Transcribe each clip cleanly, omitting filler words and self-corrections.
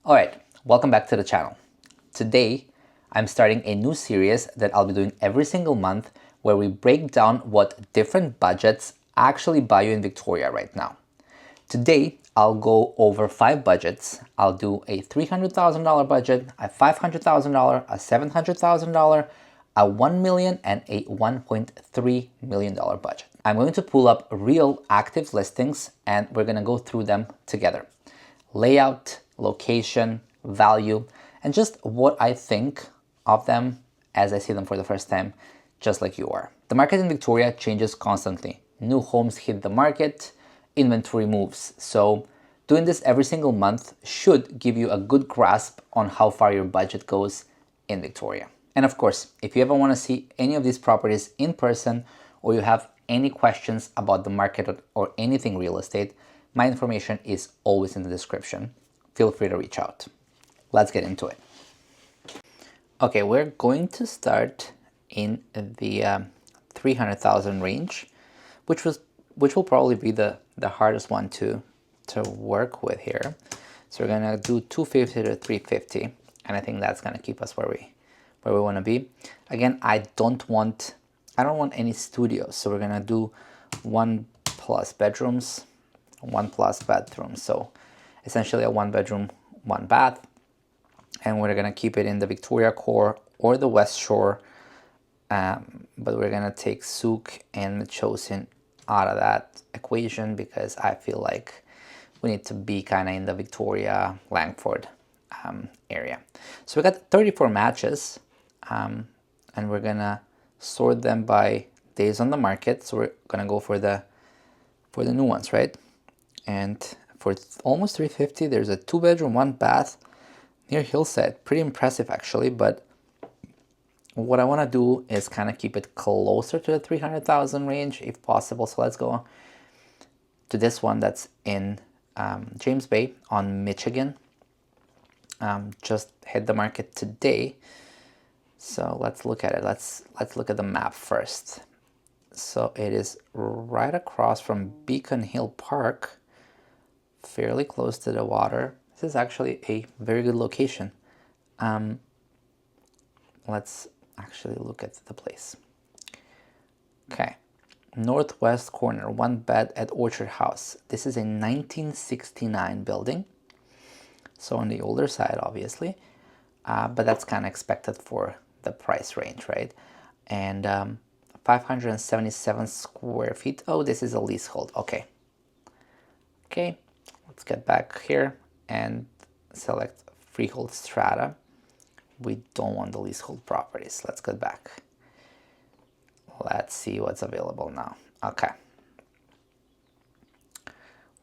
Alright, welcome back to the channel. Today, I'm starting a new series that I'll be doing every single month where we break down what different budgets actually buy you in Victoria right now. Today, I'll go over 5 budgets. I'll do a $300,000 budget, a $500,000, a $700,000, a $1 million, and a $1.3 million budget. I'm going to pull up real active listings and we're going to go through them together. Layout, location, value, and just what I think of them as I see them for the first time, just like you are. The market in Victoria changes constantly. New homes hit the market, inventory moves. So doing this every single month should give you a good grasp on how far your budget goes in Victoria. And of course, if you ever want to see any of these properties in person or you have any questions about the market or anything real estate, my information is always in the description. Feel free to reach out. Let's get into it. Okay, we're going to start in the 300,000 range, which will probably be the hardest one to work with here. So we're gonna do 250 to 350, and I think that's gonna keep us where we want to be. Again, I don't want any studios, so we're gonna do 1+ bedrooms, 1+ bathrooms. So essentially a 1-bedroom, 1 bath, and we're gonna keep it in the Victoria Core or the West Shore, but we're gonna take Souk and Chosin out of that equation because I feel like we need to be kind of in the Victoria, Langford area. So we got 34 matches, and we're gonna sort them by days on the market. So we're gonna go for the new ones, right? And for almost 350, there's a 2-bedroom, 1 bath near Hillside. Pretty impressive actually, but what I want to do is kind of keep it closer to the 300,000 range if possible. So let's go to this one that's in James Bay on Michigan. Just hit the market today. So let's look at it. Let's look at the map first. So it is right across from Beacon Hill Park, fairly close to the water. This is actually a very good location. Let's actually look at the place. Okay, northwest corner, 1 bed at Orchard House. This is a 1969 building, so on the older side, obviously, but that's kind of expected for the price range, right? And 577 square feet. Oh, this is a leasehold. Okay. Okay, let's get back here and select freehold strata. We don't want the leasehold properties. Let's get back. Let's see what's available now. Okay.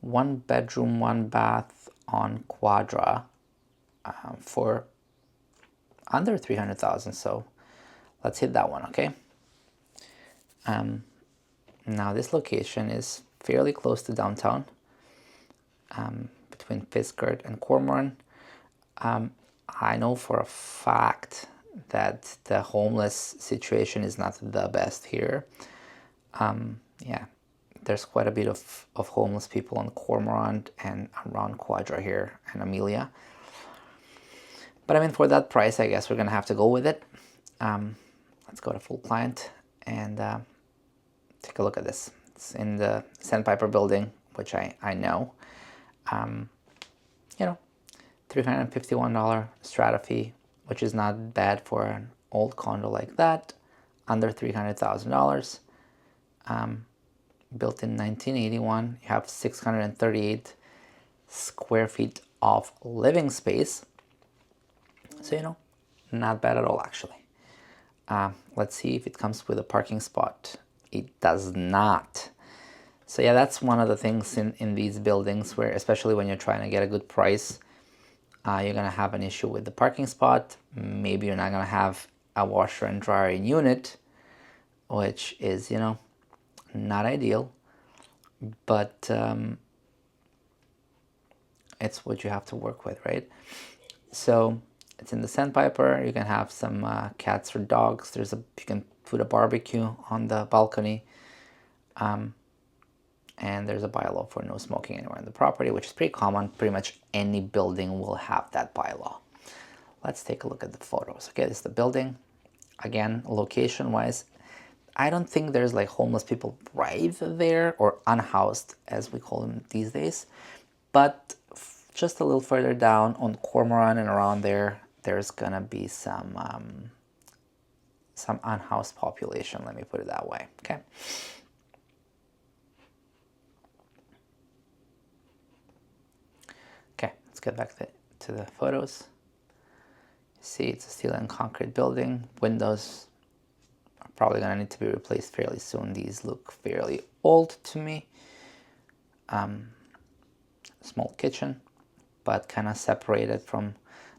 1 bedroom, 1 bath on Quadra for under 300,000. So let's hit that one, okay? Now this location is fairly close to downtown, between Fiskard and Cormoran. I know for a fact that the homeless situation is not the best here. Yeah, there's quite a bit of homeless people on Cormorant and around Quadra here and Amelia. But I mean, for that price, I guess we're gonna have to go with it. Let's go to full client and take a look at this. It's in the Sandpiper building, which I know. You know, $351 strata fee, which is not bad for an old condo like that. Under $300,000. Built in 1981. You have 638 square feet of living space. So, you know, not bad at all, actually. Let's see if it comes with a parking spot. It does not. So yeah, that's one of the things in these buildings where, especially when you're trying to get a good price, you're gonna have an issue with the parking spot. Maybe you're not gonna have a washer and dryer in unit, which is, you know, not ideal, but it's what you have to work with, right? So it's in the Sandpiper. You can have some cats or dogs. You can put a barbecue on the balcony, and there's a bylaw for no smoking anywhere in the property, which is pretty common. Pretty much any building will have that bylaw. Let's take a look at the photos. Okay, this is the building. Again, location-wise, I don't think there's like homeless people right there, or unhoused as we call them these days. But just a little further down on Cormorant and around there, there's gonna be some unhoused population. Let me put it that way. Okay. Okay, let's get back to the photos. See, it's a steel and concrete building. Windows are probably gonna need to be replaced fairly soon. These look fairly old to me. Small kitchen, but kind of separated from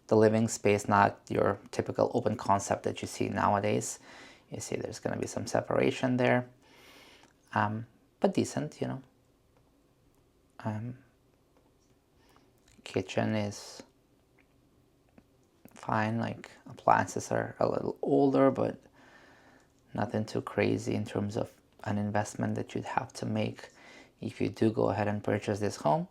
the living space, not your typical open concept that you see nowadays. You see there's gonna be some separation there, but decent, you know. Kitchen is fine, like appliances are a little older, but nothing too crazy in terms of an investment that you'd have to make if you do go ahead and purchase this home.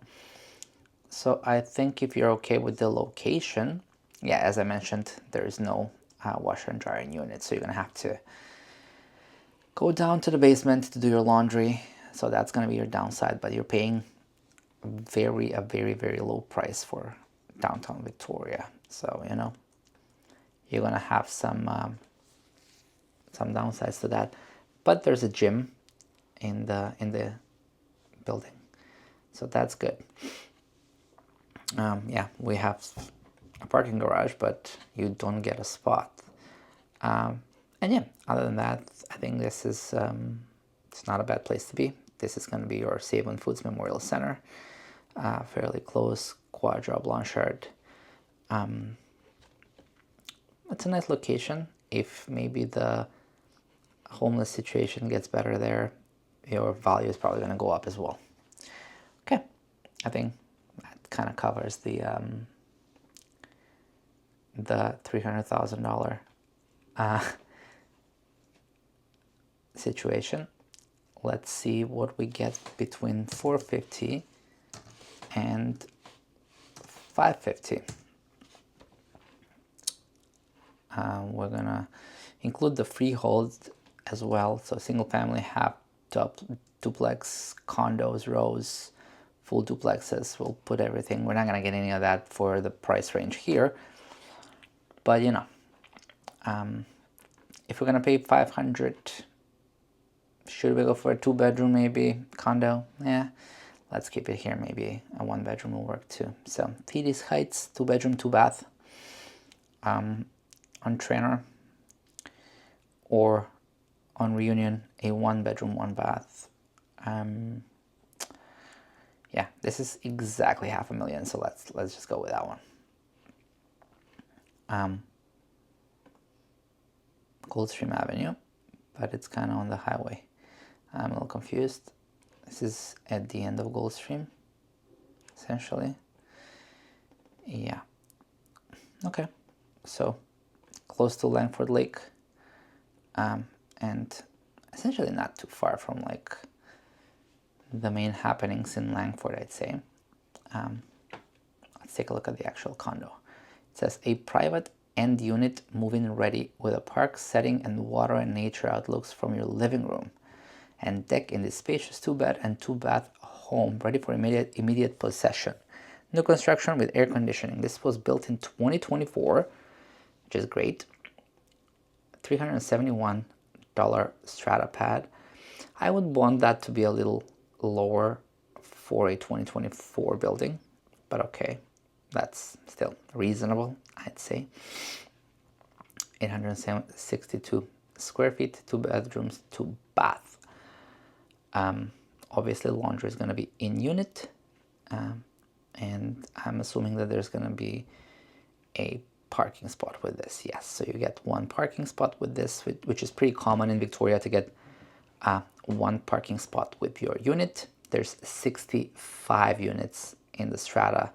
So I think if you're okay with the location, yeah, as I mentioned, there is no washer and drying unit, so you're gonna have to go down to the basement to do your laundry. So that's gonna be your downside, but you're paying a very, very low price for downtown Victoria. So, you know, you're gonna have some downsides to that. But there's a gym in the building, so that's good. Yeah, we have a parking garage, but you don't get a spot. And yeah, other than that, I think this is it's not a bad place to be. This is going to be your Save on Foods Memorial Center, fairly close, Quadra Blanchard. It's a nice location. If maybe the homeless situation gets better there, your value is probably going to go up as well. Okay, I think that kind of covers the $300,000 situation. Let's see what we get between $450,000 and $550,000. We're gonna include the freehold as well. So single family, half duplex, condos, rows, full duplexes. We'll put everything. We're not gonna get any of that for the price range here, but you know, if we're gonna pay $500,000, should we go for a 2-bedroom maybe condo? Yeah, let's keep it here. Maybe a 1-bedroom will work too. So Thetis Heights, 2-bedroom, 2-bath, on Trainer, or on Reunion, a 1-bedroom, 1-bath. Yeah, this is exactly $500,000, so let's just go with that one. Goldstream Avenue, but it's kind of on the highway. I'm a little confused. This is at the end of Goldstream, essentially. Yeah. Okay, so close to Langford Lake, and essentially not too far from like the main happenings in Langford, I'd say. Let's take a look at the actual condo. It says a private end unit move-in ready with a park setting and water and nature outlooks from your living room and deck in this spacious 2-bed and 2-bath home ready for immediate possession. New construction with air conditioning. This was built in 2024, which is great. $371 strata pad. I would want that to be a little lower for a 2024 building, but okay, that's still reasonable, I'd say. 862 square feet, 2 bedrooms, 2 bath. Obviously laundry is going to be in unit, and I'm assuming that there's going to be a parking spot with this. Yes, so you get 1 parking spot with this, which is pretty common in Victoria to get 1 parking spot with your unit. There's 65 units in the strata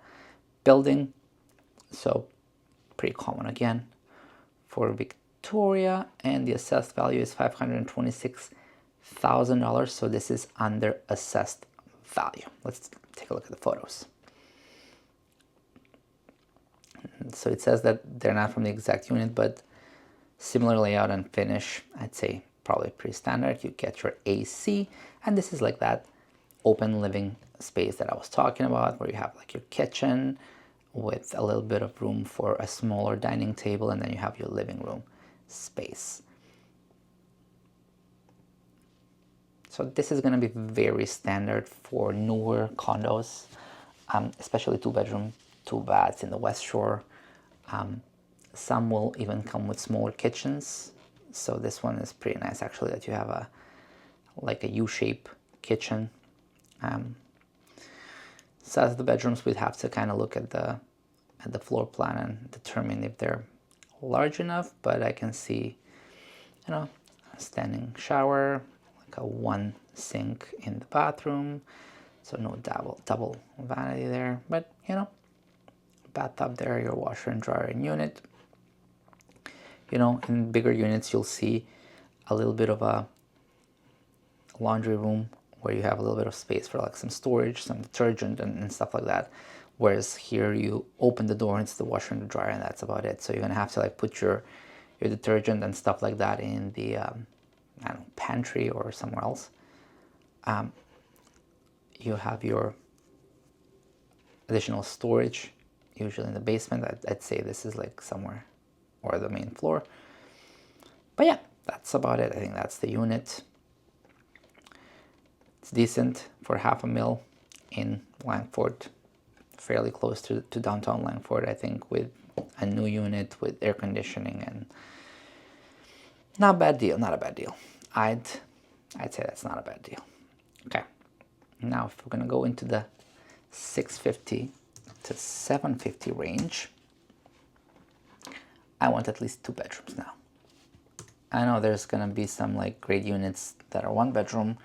building, so pretty common again for Victoria, and the assessed value is $526,000, so this is under assessed value. Let's take a look at the photos. So it says that they're not from the exact unit, but similar layout and finish. I'd say probably pretty standard. You get your AC, and this is like that open living space that I was talking about, where you have like your kitchen with a little bit of room for a smaller dining table, and then you have your living room space. So this is going to be very standard for newer condos, especially 2-bedroom, 2 baths in the West Shore. Some will even come with smaller kitchens. So this one is pretty nice actually, that you have a like a U-shape kitchen. Size of the bedrooms, we'd have to kind of look at the floor plan and determine if they're large enough, but I can see, you know, a standing shower, like a 1 sink in the bathroom, so no double vanity there, but you know, bathtub there, your washer and dryer in unit. You know, in bigger units you'll see a little bit of a laundry room where you have a little bit of space for like some storage, some detergent and stuff like that. Whereas here you open the door, it's the washer and the dryer, and that's about it. So you're gonna have to like put your detergent and stuff like that in the I don't know, pantry or somewhere else. You have your additional storage, usually in the basement. I'd say this is like somewhere, or the main floor. But yeah, that's about it. I think that's the unit. It's decent for $500,000 in Langford, fairly close to downtown Langford, I think, with a new unit with air conditioning, and not a bad deal, not a bad deal. I'd say that's not a bad deal. Okay, now if we're gonna go into the $650,000 to $750,000 range, I want at least 2 bedrooms now. I know there's gonna be some like great units that are 1 bedroom,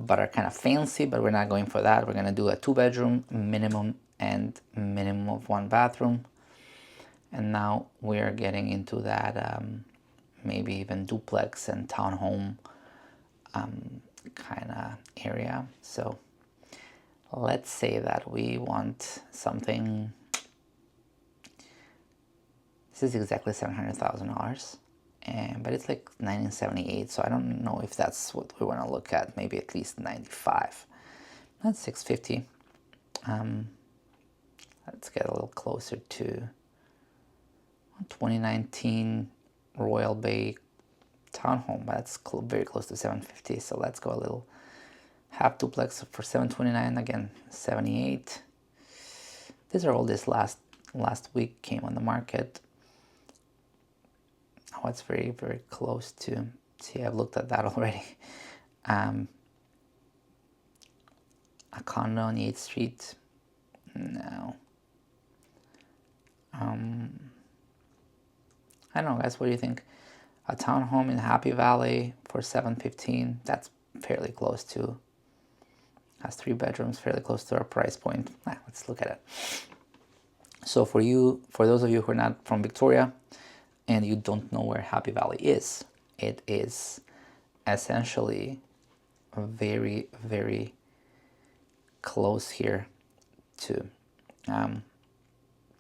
but are kind of fancy, but we're not going for that. We're gonna do a 2 bedroom minimum and minimum of 1 bathroom. And now we're getting into that maybe even duplex and townhome kind of area. So let's say that we want something, this is exactly $700,000. But it's like 1978, so I don't know if that's what we want to look at. Maybe at least 95. That's 650. Let's get a little closer to 2019 Royal Bay townhome. That's very close to 750. So let's go a little half duplex for 729. Again, 78. These are all this last week came on the market. Oh, it's very, very close to, see, I've looked at that already. A condo on 8th Street, no. I don't know, guys, what do you think? A townhome in Happy Valley for $715, that's fairly close to, has 3 bedrooms, fairly close to our price point. Let's look at it. So for those of you who are not from Victoria, and you don't know where Happy Valley is, it is essentially very, very close here to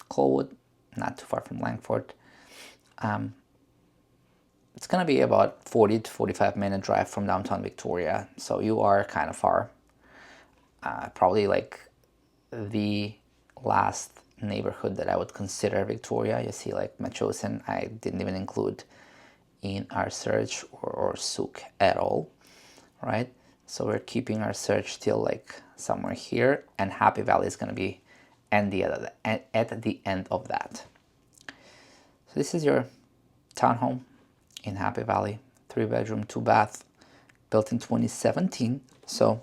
Colwood, not too far from Langford. It's gonna be about 40 to 45 minute drive from downtown Victoria, so you are kind of far. Probably like the last neighborhood that I would consider Victoria. You see like Machosen, I didn't even include in our search, or Souk at all, right? So we're keeping our search still like somewhere here, and Happy Valley is going to be at the end of that. So this is your townhome in Happy Valley, 3 bedroom, 2 bath, built in 2017. So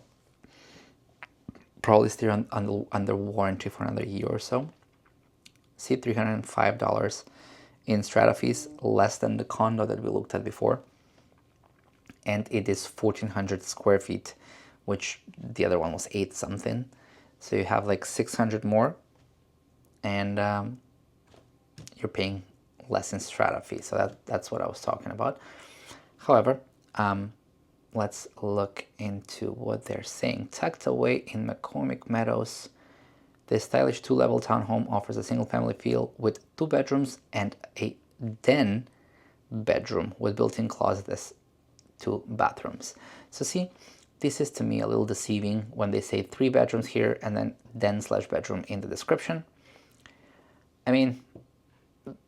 probably still under warranty for another year or so. See, $305 in strata fees, less than the condo that we looked at before. And it is 1,400 square feet, which the other one was 8 something. So you have like 600 more, and you're paying less in strata fees. So that's what I was talking about. However, let's look into what they're saying. Tucked away in McCormick Meadows, this stylish 2-level townhome offers a single-family feel with 2 bedrooms and a den bedroom with built-in closet as 2 bathrooms. So see, this is to me a little deceiving when they say 3 bedrooms here and then den/bedroom in the description. I mean,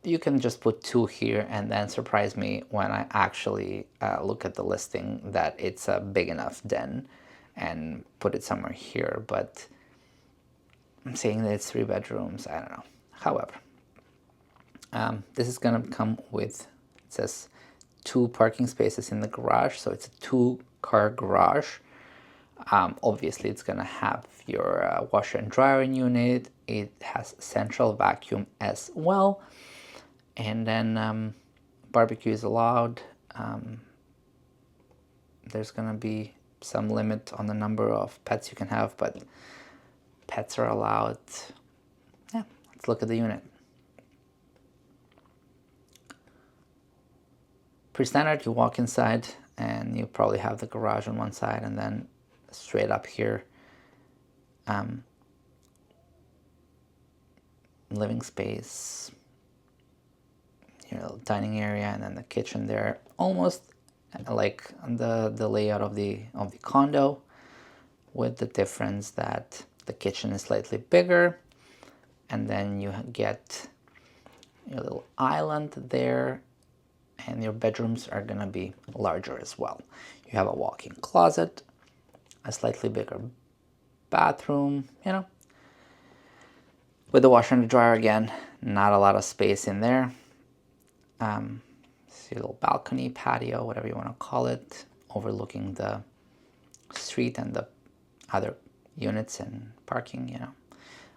you can just put 2 here and then surprise me when I actually look at the listing that it's a big enough den and put it somewhere here. But I'm saying that it's 3 bedrooms, I don't know. However, this is gonna come with, it says 2 parking spaces in the garage, so it's a 2-car garage. Obviously it's gonna have your washer and dryer unit. It has central vacuum as well, and then barbecue is allowed. There's gonna be some limit on the number of pets you can have, but pets are allowed. Yeah, let's look at the unit. Pretty standard, you walk inside and you probably have the garage on one side, and then straight up here, living space, dining area, and then the kitchen there, almost like the layout of the condo, with the difference that the kitchen is slightly bigger, and then you get your little island there, and your bedrooms are gonna be larger as well. You have a walk-in closet, a slightly bigger bathroom, with the washer and the dryer. Again, not a lot of space in there. See a little balcony, patio, whatever you want to call it, overlooking the street and the other units and parking,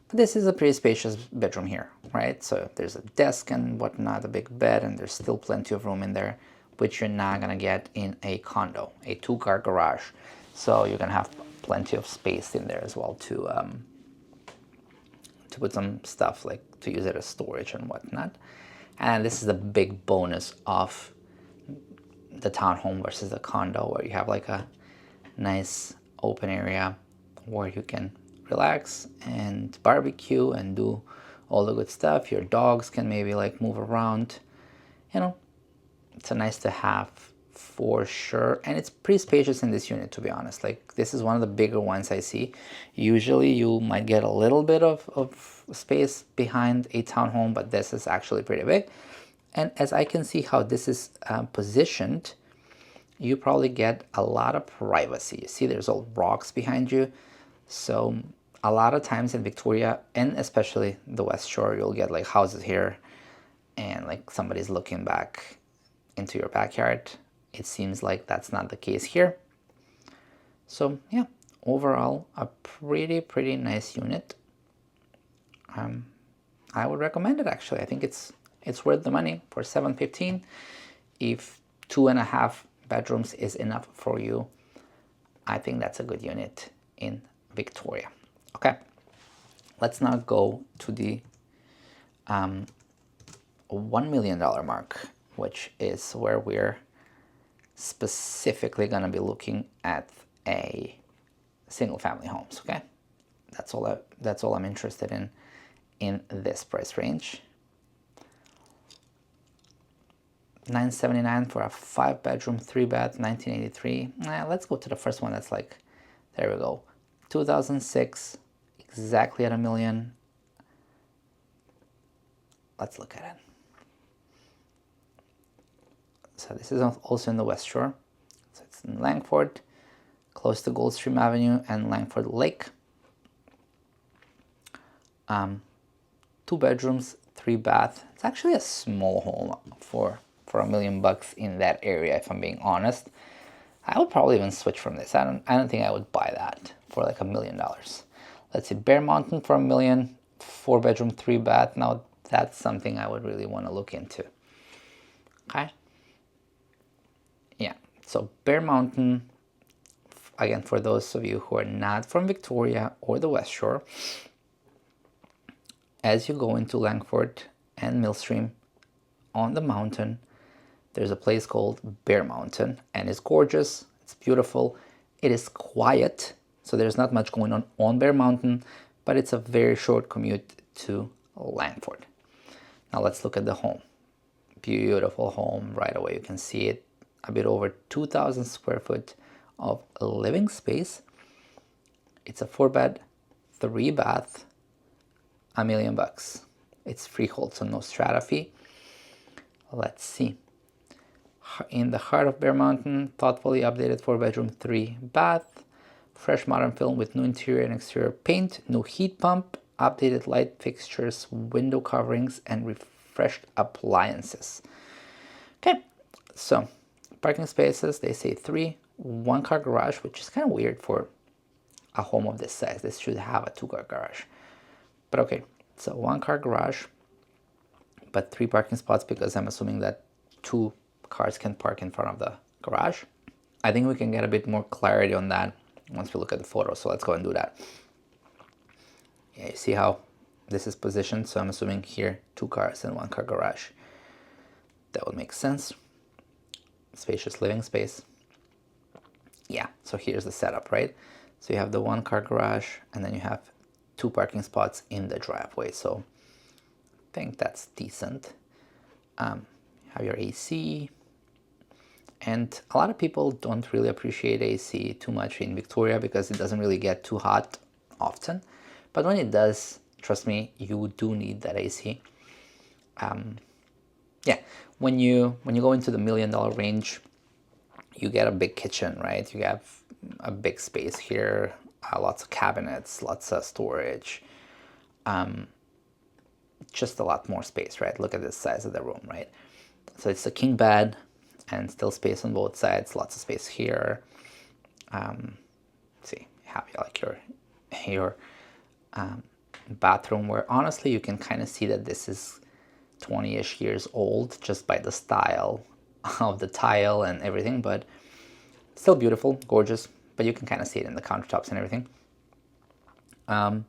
But this is a pretty spacious bedroom here, right? So there's a desk and whatnot, a big bed, and there's still plenty of room in there, which you're not gonna get in a condo, a 2-car garage. So you're gonna have plenty of space in there as well to put some stuff, like to use it as storage and whatnot. And this is the big bonus of the townhome versus the condo, where you have like a nice open area where you can relax and barbecue and do all the good stuff. Your dogs can maybe like move around. It's a nice to have for sure. And it's pretty spacious in this unit, to be honest. Like, this is one of the bigger ones I see. Usually you might get a little bit of space behind a townhome, but this is actually pretty big. And as I can see how this is positioned, you probably get a lot of privacy. You see there's all rocks behind you. So a lot of times in Victoria, and especially the West Shore, you'll get like houses here and like somebody's looking back into your backyard. It seems like that's not the case here. So yeah, overall a pretty nice unit. I would recommend it, actually. I think it's worth the money for $715. If 2.5 bedrooms is enough for you, I think that's a good unit in Victoria. Okay, let's now go to the $1 million mark, which is where we're specifically going to be looking at a single family homes. Okay, that's all I'm interested in this price range. $979 for a 5-bedroom, 3-bath, 1983. Let's go to the first one. That's like, there we go, 2006, exactly at $1 million. Let's look at it. So this is also in the West Shore. So it's in Langford, close to Goldstream Avenue and Langford Lake. 2 bedrooms, 3-bath. It's actually a small home for $1 million in that area, if I'm being honest. I would probably even switch from this. I don't think I would buy that for like $1 million. Let's see, Bear Mountain for $1 million, 4-bedroom, 3-bath. Now that's something I would really want to look into. Okay. Yeah, so Bear Mountain, again, for those of you who are not from Victoria or the West Shore, as you go into Langford and Millstream on the mountain, there's a place called Bear Mountain, and it's gorgeous. It's beautiful. It is quiet, so there's not much going on Bear Mountain, but it's a very short commute to Langford. Now let's look at the home. Beautiful home right away. You can see it. A bit over 2,000 square foot of living space. It's a 4-bed, 3-bath, $1 million. It's freehold, so no strata fee. Let's see. In the heart of Bear Mountain, thoughtfully updated 4-bedroom, 3-bath, fresh modern film with new interior and exterior paint, new heat pump, updated light fixtures, window coverings, and refreshed appliances. Okay, so parking spaces, they say 3, 1-car garage, which is kind of weird for a home of this size. This should have a 2-car garage. But okay, so 1-car garage, but 3 parking spots because I'm assuming that 2 cars can park in front of the garage. I think we can get a bit more clarity on that once we look at the photos, so let's go and do that. Yeah, you see how this is positioned, so I'm assuming here 2 cars and 1-car garage. That would make sense. Spacious living space. Yeah, so here's the setup, right? So you have the 1-car garage, and then you have 2 parking spots in the driveway, so I think that's decent. You have your AC, and a lot of people don't really appreciate AC too much in Victoria because it doesn't really get too hot often. But when it does, trust me, you do need that AC. Yeah, when you go into the $1 million range, you get a big kitchen, right? You have a big space here, lots of cabinets, lots of storage, just a lot more space, right? Look at the size of the room, right? So it's a king bed and still space on both sides, lots of space here. See, you have like your bathroom, where honestly you can kind of see that this is 20-ish years old just by the style of the tile and everything, but still beautiful, gorgeous. But you can kind of see it in the countertops and everything. But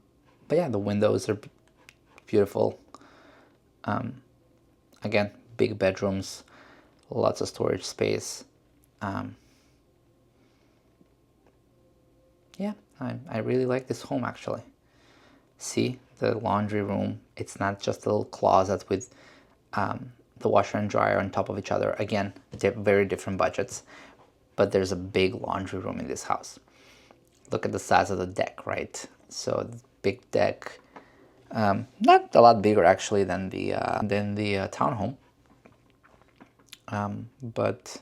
yeah, the windows are beautiful. Again, big bedrooms, lots of storage space. Yeah, I really like this home actually. See the laundry room. It's not just a little closet with the washer and dryer on top of each other. Again, they're very different budgets, but there's a big laundry room in this house. Look at the size of the deck, right? So big deck, not a lot bigger actually than the townhome, but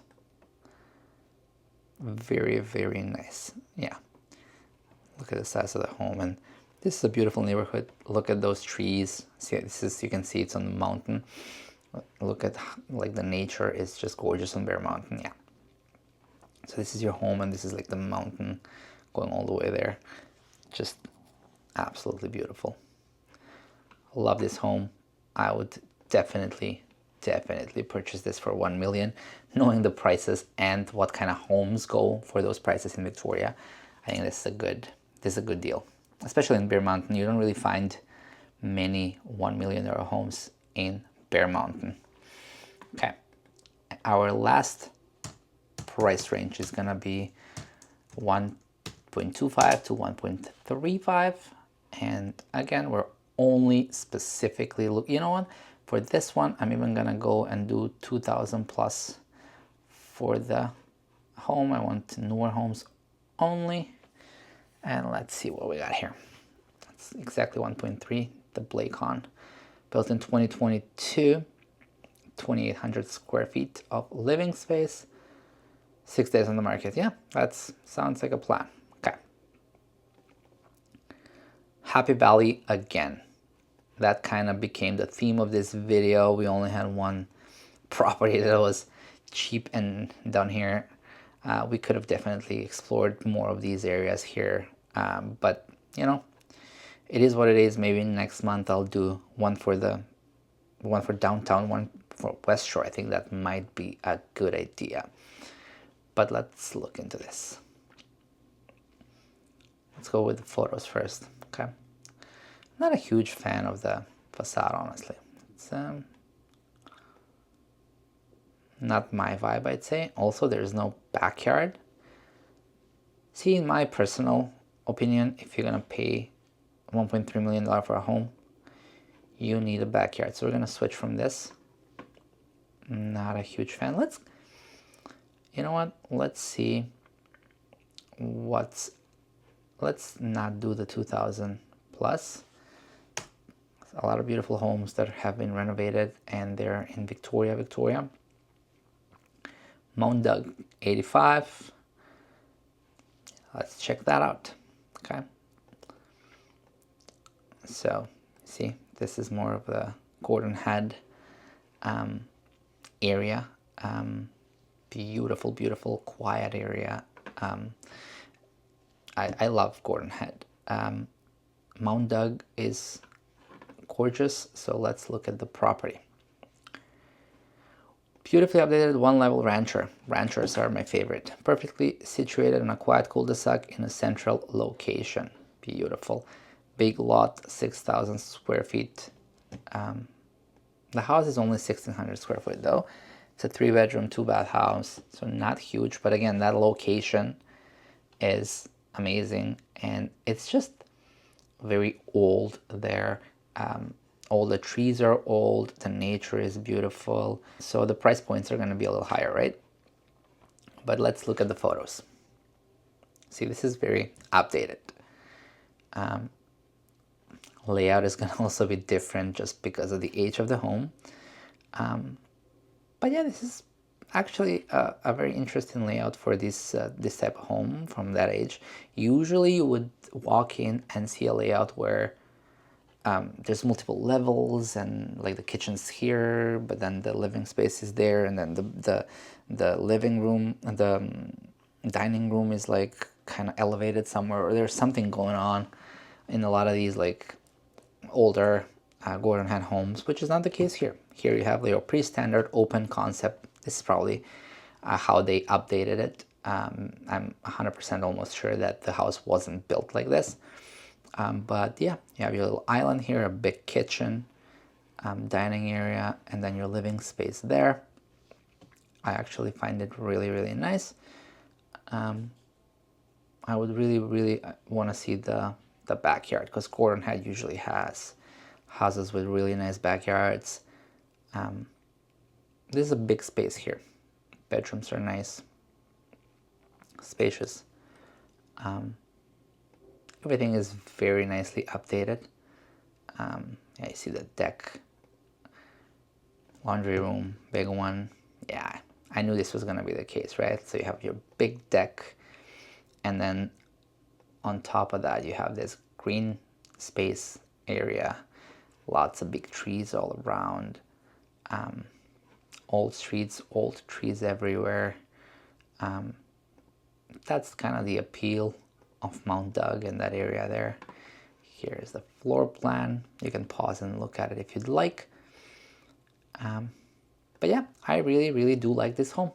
very, very nice. Yeah. Look at the size of the home, and this is a beautiful neighborhood. Look at those trees. See, you can see it's on the mountain. Look at like the nature is just gorgeous on Bear Mountain. Yeah. So this is your home, and this is like the mountain going all the way there. Just absolutely beautiful. Love this home. I would definitely purchase this for $1 million, knowing the prices and what kind of homes go for those prices in Victoria. I think this is a good deal, especially in Bear Mountain. You don't really find many $1 million homes in Bear Mountain. Okay, our last price range is gonna be 1.25 to 1.35, and again, we're only specifically you know what, for this one I'm even gonna go and do 2,000 plus for the home. I want newer homes only, and let's see what we got here. That's exactly 1.3, the Blakon, built in 2022, 2,800 square feet of living space, 6 days on the market. Yeah, that sounds like a plan. Okay. Happy Valley again. That kind of became the theme of this video. We only had one property that was cheap and down here. We could have definitely explored more of these areas here, but you know, it is what it is. Maybe next month I'll do one for downtown, one for West Shore. I think that might be a good idea. But let's look into this. Let's go with the photos first. Okay. Not a huge fan of the facade, honestly. It's not my vibe, I'd say. Also, there's no backyard. See, in my personal opinion, if you're gonna pay $1.3 million for a home, you need a backyard. So we're gonna switch from this. Not a huge fan. You know what? Let's see let's not do the 2000 plus. A lot of beautiful homes that have been renovated and they're in Victoria. Mount Doug, 85. Let's check that out. Okay. So, see, this is more of the Gordon Head area. Beautiful, quiet area. I love Gordon Head. Mount Doug is gorgeous, so let's look at the property. Beautifully updated one-level rancher. Ranchers are my favorite. Perfectly situated in a quiet cul-de-sac in a central location. Beautiful. Big lot, 6,000 square feet. The house is only 1,600 square feet though. It's a 3-bedroom, 2-bath house, so not huge, but again, that location is amazing, and it's just very old there. All the trees are old, the nature is beautiful, so the price points are going to be a little higher, right? But let's look at the photos. See, this is very updated. Layout is going to also be different just because of the age of the home. But yeah, this is actually a very interesting layout for this type of home from that age. Usually you would walk in and see a layout where there's multiple levels and like the kitchen's here, but then the living space is there, and then the living room, the dining room is like kind of elevated somewhere, or there's something going on in a lot of these like older Gordon Head homes, which is not the case here. Here you have your pre-standard open concept. This is probably how they updated it. I'm 100% almost sure that the house wasn't built like this. But yeah, you have your little island here, a big kitchen, dining area, and then your living space there. I actually find it really nice. I would really want to see the backyard, because Gordon Head usually has houses with really nice backyards. This is a big space here. Bedrooms are nice, spacious. Everything is very nicely updated. Yeah, you see the deck, laundry room, big one. Yeah, I knew this was gonna be the case, right? So you have your big deck, and then on top of that you have this green space area, lots of big trees all around, old streets, old trees everywhere. That's kind of the appeal of Mount Doug in that area there. Here's the floor plan. You can pause and look at it if you'd like. But yeah, I really do like this home.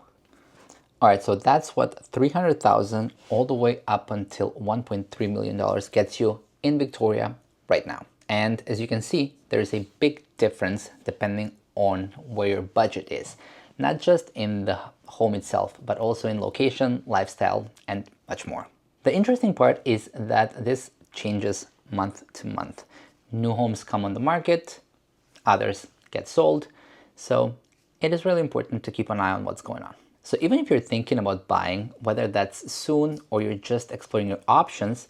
All right, so that's what $300,000 all the way up until $1.3 million gets you in Victoria right now. And as you can see, there's a big difference depending on where your budget is. Not just in the home itself, but also in location, lifestyle, and much more. The interesting part is that this changes month to month. New homes come on the market, others get sold. So it is really important to keep an eye on what's going on. So even if you're thinking about buying, whether that's soon or you're just exploring your options,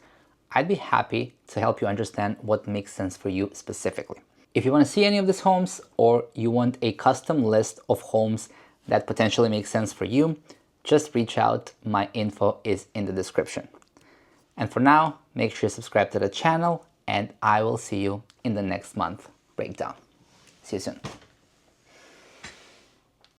I'd be happy to help you understand what makes sense for you specifically. If you want to see any of these homes, or you want a custom list of homes that potentially make sense for you, just reach out. My info is in the description. And for now, make sure you subscribe to the channel, and I will see you in the next month breakdown. See you soon.